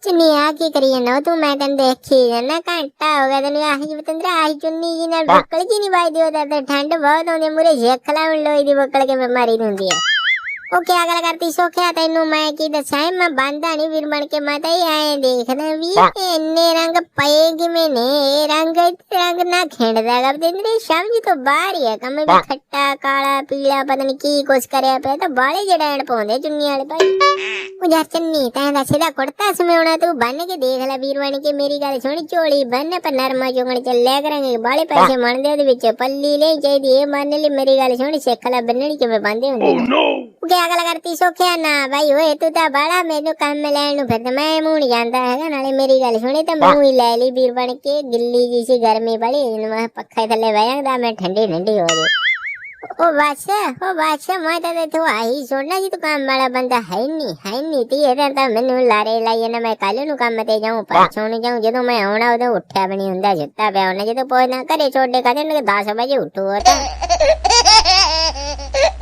चुन्नी आ की करी ना तू मैं तेन देखी ना घंटा हो गया तेन आही बतंदरा आही चुन्नी जी नाल बक्कल जी नहीं वाई दियो ते ठंड बहुत होंदी मुरे झेखला में लोई दी बक्कल के बीमारी हुंदी है ओ क्या गल करती सोखिया तेनू मैं की दसा मैं बांधा नहीं वीर बन के माता ही आए देखना भी इन्ने रंग पएगी मैंने रंग ना खेंडदा गा बतंदरे समझ तो बाहर ही है कम भी खट्टा काला पीला पता नहीं की कुछ करया पे तो बाले जड़ैन पाउंदे चुन्नी वाले भाई ओ यार चन्नी तैं दा सीधा कुर्ता समेवना तू बन के देख ले वीर बन के मेरी गल सुन चोली बन पर नरमा चुगण चले करेंगे बाले पैसे मनदे ओदे विच पल्ली ले चाहिदी ए मान ले मेरी गल सुन सिखला बन्नणी किवें बंदे हुंदे क्या गल करती सोखिया ना भाई ओए तू तो बड़ा मेनू काम लैन नु फिर मैं मुंह नहीं जांदा है नाले मेरी गल सुनी तो मुंह ही ले ली वीर बन के गिल्ली जी सी गर्मी बड़ी मैं पक्खे थल्ले बह जांदा मैं ठंडी ठंडी हो गई ओ बादशाह मैं तो तू आई सोना जी तू काम वाला बंदा है नहीं ती इधर तो मैनू लारे लाइए ना मैं कल नु काम ते जाऊं परसों नु जाऊं जदों मैं आउणा उदों उठ्या भी नहीं हुंदा सुत्ता पिया होना जदों पोछना घरे छोड़े कहंदे 10 बजे उठो